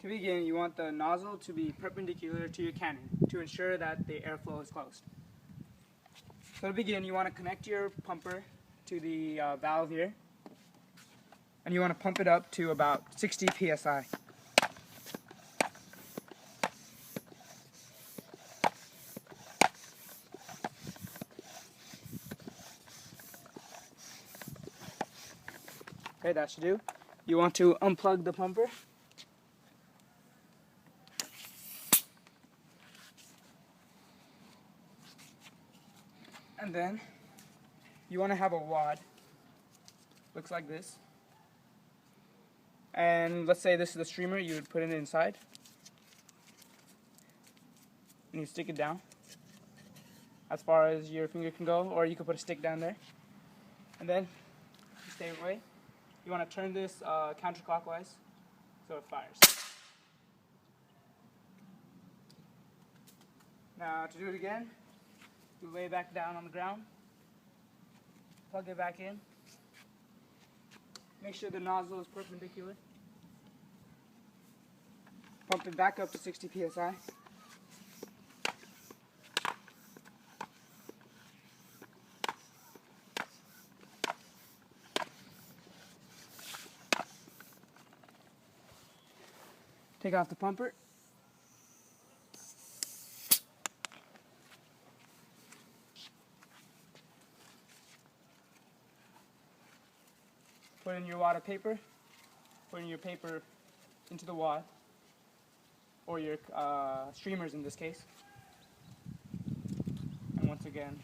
To begin, you want the nozzle to be perpendicular to your cannon to ensure that the airflow is closed. So to begin, you want to connect your pumper to the valve here, and you want to pump it up to about 60 psi. Okay, that should do. You want to unplug the pumper. And then you want to have a wad. Looks like this. And let's say this is the streamer, you would put it inside. And you stick it down as far as your finger can go, or you could put a stick down there. And then you stay away. You want to turn this counterclockwise so it fires. Now to do it again, you lay it back down on the ground, plug it back in, make sure the nozzle is perpendicular, pump it back up to 60 psi. Take off the pumper. Put in your wad of paper. Put in your paper into the wad, or your streamers in this case. And once again,